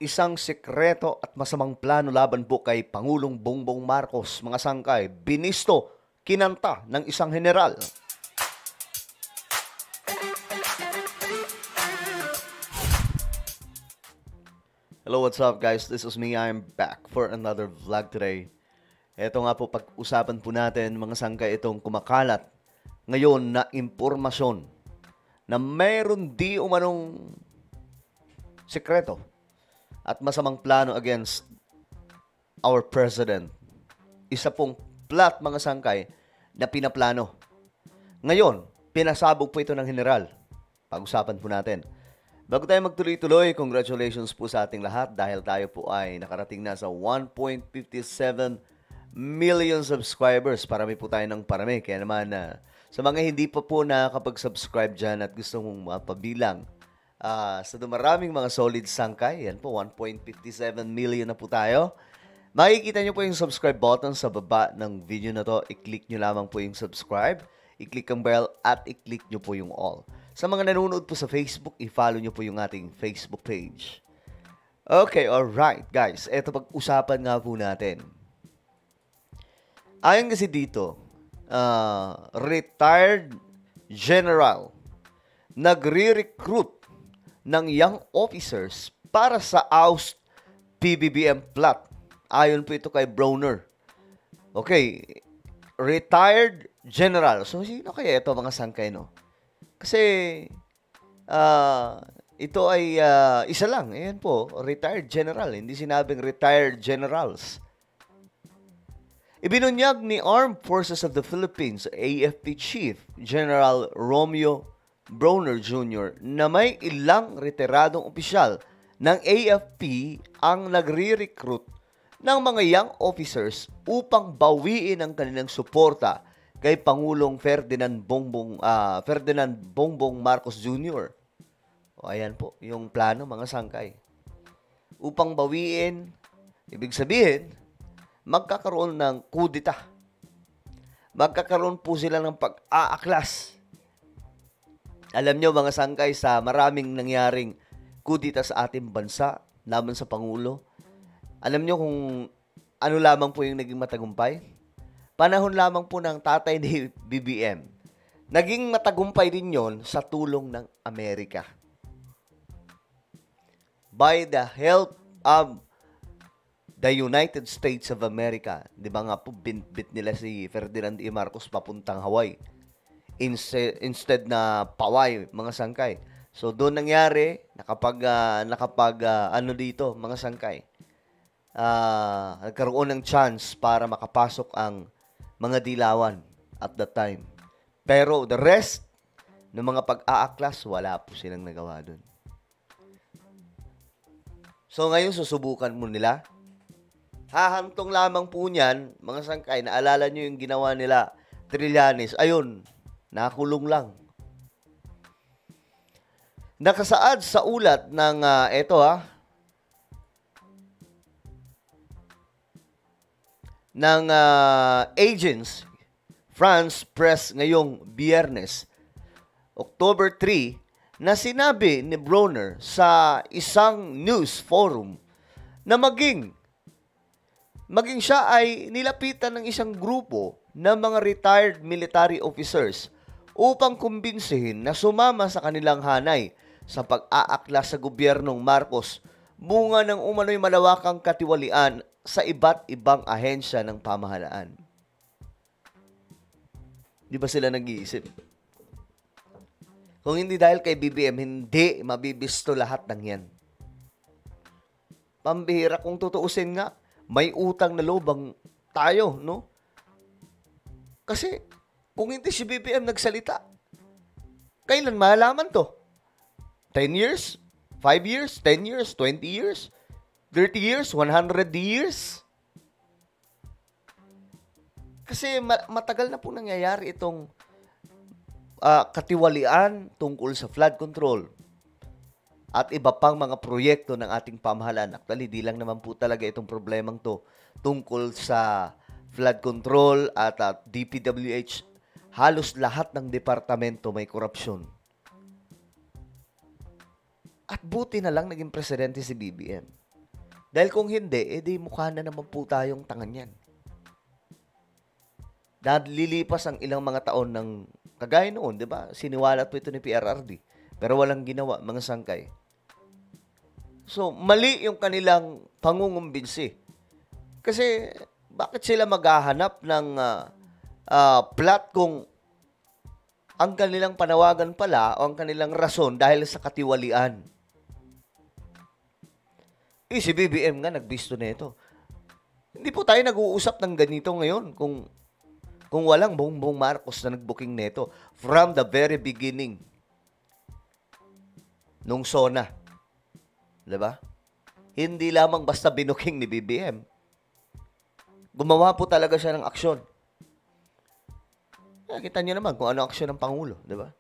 isang sekreto at masamang plano laban po kay Pangulong Bongbong Marcos, mga sangkay, binisto, kinanta ng isang general. Hello, what's up guys? This is me. I'm back for another vlog today. Ito nga po, pag-usapan po natin mga sangkay itong kumakalat ngayon na impormasyon na mayroon di umanong sekreto at masamang plano against our president. Isa pong plot mga sangkay na pinaplano. Ngayon, pinasabog po ito ng general. Pag-usapan po natin. Bago tayo magtuloy-tuloy, congratulations po sa ating lahat dahil tayo po ay nakarating na sa 1.57 million subscribers. Parami po tayo ng parami. Kaya naman, sa mga hindi pa po nakakapag-subscribe dyan at gusto mong mapabilang sa dumaraming mga solid sangkay, yan po, 1.57 million na po tayo. Makikita nyo po yung subscribe button sa baba ng video na to. I-click nyo lamang po yung subscribe, i-click ang bell, at i-click nyo po yung all. Sa mga nanonood po sa Facebook, i-follow nyo po yung ating Facebook page. Okay, alright guys. Ito pag-usapan nga po natin. Ayon kasi dito, retired general nagre-recruit ng young officers para sa oust PBBM plot. Ayon po ito kay Broner. Okay, retired general. So, sino kaya ito mga sangkay, no? Kasi, ito ay isa lang. Ayan po, retired general. Hindi sinabing retired generals. Ibinunyag ni Armed Forces of the Philippines, AFP Chief General Romeo Broner Jr. na may ilang retiradong opisyal ng AFP ang nagre-recruit ng mga young officers upang bawiin ang kanilang suporta kay Pangulong Ferdinand Bongbong Marcos Jr. O ayan po, yung plano mga sangkay. Upang bawiin, ibig sabihin, magkakaroon ng kudita. Magkakaroon po sila ng pag-aaklas. Alam nyo mga sangkay, sa maraming nangyaring kudita sa ating bansa, laban sa Pangulo, alam nyo kung ano lamang po yung naging matagumpay? Panahon lamang po ng tatay ni BBM. Naging matagumpay din yon sa tulong ng Amerika. By the help of the United States of America. Di ba nga po, binbit nila si Ferdinand E. Marcos papuntang Hawaii. Instead na Paway, mga sangkay. So, doon nangyari, ano dito, mga sangkay. Nagkaroon ng chance para makapasok ang mga dilawan at that time. Pero the rest ng mga pag-aaklas, wala po silang nagawa dun. So ngayon, susubukan mo nila. Hahantong lamang po niyan, mga sangkay, naalala nyo yung ginawa nila, Trillanes. Ayun, nakulong lang. Nakasaad sa ulat ng, ng Agence France Press ngayong Biyernes, October 3, na sinabi ni Broner sa isang news forum na maging siya ay nilapitan ng isang grupo ng mga retired military officers upang kumbinsihin na sumama sa kanilang hanay sa pag-aaklas sa gobyernong Marcos, bunga ng umano'y malawakang katiwalian sa iba't ibang ahensya ng pamahalaan. Di ba sila nag-iisip? Kung hindi dahil kay BBM, hindi mabibisto lahat ng yan. Pambihira kung tutuusin nga, may utang na loob tayo, no? Kasi, kung hindi si BBM nagsalita, kailan malalaman to? 10 years? 5 years? 10 years? 20 years? 30 years? 100 years? Kasi matagal na po nangyayari itong katiwalian tungkol sa flood control at iba pang mga proyekto ng ating pamahalaan. Actually, di lang naman po talaga itong problemang to tungkol sa flood control at DPWH. Halos lahat ng departamento may korupsyon. At buti na lang naging presidente si BBM. Dahil kung hindi, edi mukha na naman po tayong tangan yan. Dahil lilipas ang ilang mga taon ng kagaya noon, di ba? Siniwalat po ito ni PRRD. Pero walang ginawa, mga sangkay. So, mali yung kanilang pangungumbinsi. Kasi, bakit sila maghahanap ng plot kung ang kanilang panawagan pala o ang kanilang rason dahil sa katiwalian? Si BBM nga nagbisto na ito. Hindi po tayo nag-uusap ng ganito ngayon kung walang Bongbong Marcos na nag-booking nito from the very beginning nung SONA. Diba? Hindi lamang basta binuking ni BBM. Gumawa po talaga siya ng aksyon. Kita niyo naman kung ano aksyon ng Pangulo. Diba?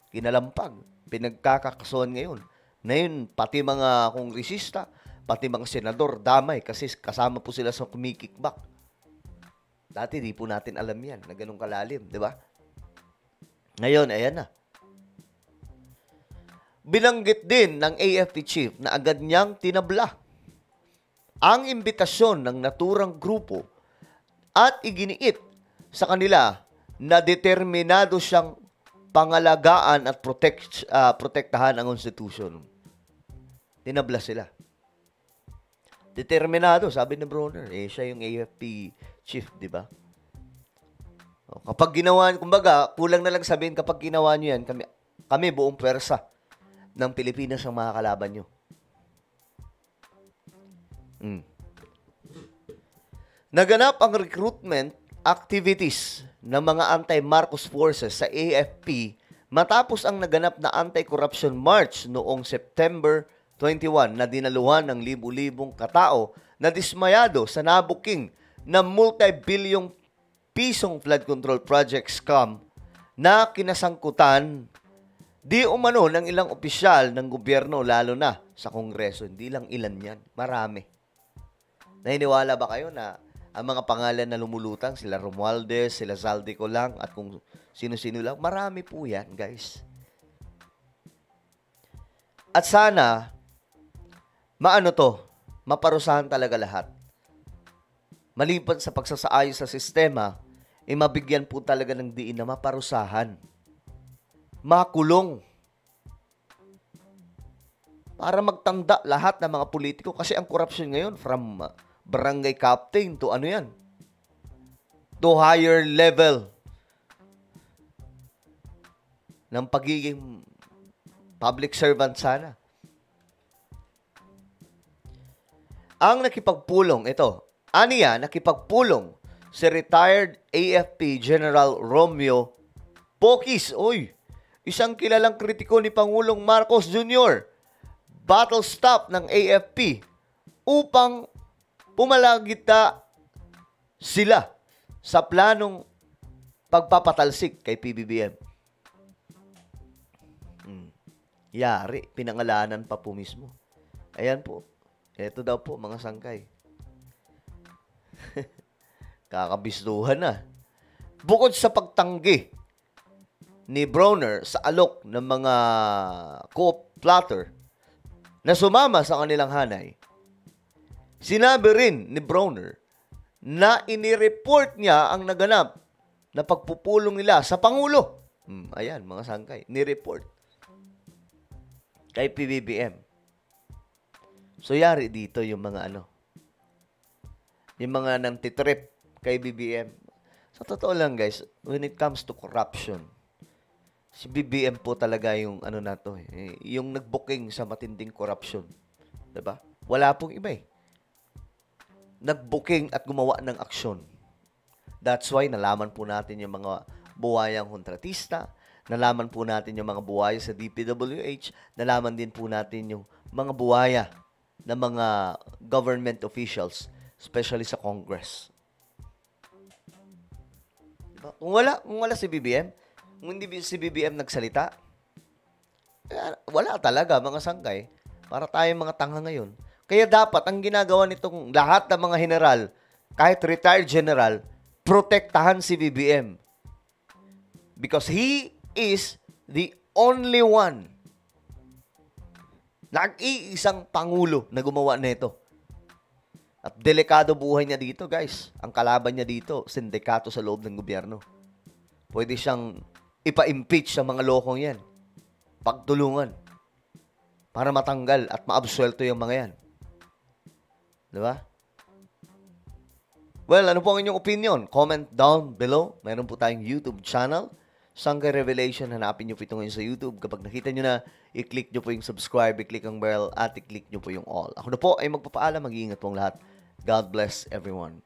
Kinalampag. Pinagkakakasuhan ngayon. Ngayon, pati mga kongresista, pati mga senador, damay kasi kasama po sila sa kumikickback. Dati di po natin alam yan na ganun kalalim, di ba? Ngayon, ayan na. Binanggit din ng AFP chief na agad niyang tinabla ang imbitasyon ng naturang grupo at iginiit sa kanila na determinado siyang pangalagaan at protektahan ang konstitusyon. Tinabla sila. Determinado, sabi ni Bronner. Siya yung AFP chief, di ba? Kapag ginawa, kumbaga, kulang na lang sabihin, kapag ginawa nyo yan, kami buong pwersa ng Pilipinas ang makakalaban nyo. Naganap ang recruitment activities ng mga anti-Marcos forces sa AFP matapos ang naganap na anti-corruption march noong September 21 na dinaluhan ng libu-libong katao na dismayado sa nabuking na multi-bilyong pisong flood control project scam na kinasangkutan di umano ng ilang opisyal ng gobyerno lalo na sa Kongreso. Hindi lang ilan yan, marami. Naniniwala ba kayo na ang mga pangalan na lumulutang, sila Romualdez, sila Zaldico lang at kung sino-sino lang, marami po yan, guys. At sana maparusahan talaga lahat. Maliban sa pagsasaayos sa sistema, mabigyan po talaga ng diin na maparusahan. Makulong. Para magtanda lahat ng mga politiko. Kasi ang corruption ngayon, from barangay captain to to higher level ng pagiging public servant sana. Ang nakipagpulong, nakipagpulong si retired AFP General Romeo Pocis. Isang kilalang kritiko ni Pangulong Marcos Jr. Battle stop ng AFP upang pumalagita sila sa planong pagpapatalsik kay PBBM. Yari, pinangalanan pa po mismo. Ayan po. Ito daw po, mga sangkay. Kakabistuhan na. Bukod sa pagtanggi ni Bronner sa alok ng mga co-plotter na sumama sa kanilang hanay, sinabi rin ni Bronner na inireport niya ang naganap na pagpupulong nila sa Pangulo. Ayan, mga sangkay. Nireport kay PBBM. So, yari dito yung mga yung mga nantitrip kay BBM. Sa totoo lang, guys, when it comes to corruption, si BBM po talaga yung yung nag-booking sa matinding corruption. Diba? Wala pong iba eh. Nag-booking at gumawa ng aksyon. That's why nalaman po natin yung mga buwayang kontratista, nalaman po natin yung mga buwaya sa DPWH, nalaman din po natin yung mga buwaya ng mga government officials, especially sa Congress. Diba? Kung wala si BBM, kung hindi si BBM nagsalita, wala talaga, mga sangkay. Para tayong mga tanga ngayon. Kaya dapat, ang ginagawa nitong lahat ng mga general, kahit retired general, protektahan si BBM. Because he is the only one, nag-iisang pangulo na gumawa nito. At delikado buhay niya dito, guys. Ang kalaban niya dito, sindikato sa loob ng gobyerno. Pwede siyang ipa-impeach sa mga lokong yan. Pagtulungan. Para matanggal at maabsuelto yung mga yan. Di ba? Well, ano po ang inyong opinion? Comment down below. Meron po tayong YouTube channel. Sangkay Revelation, hanapin nyo po ito ngayon sa YouTube. Kapag nakita nyo na, i-click nyo po yung subscribe, i-click ang bell, at i-click nyo po yung all. Ako na po ay magpapaalam. Mag-iingat po ang lahat. God bless everyone.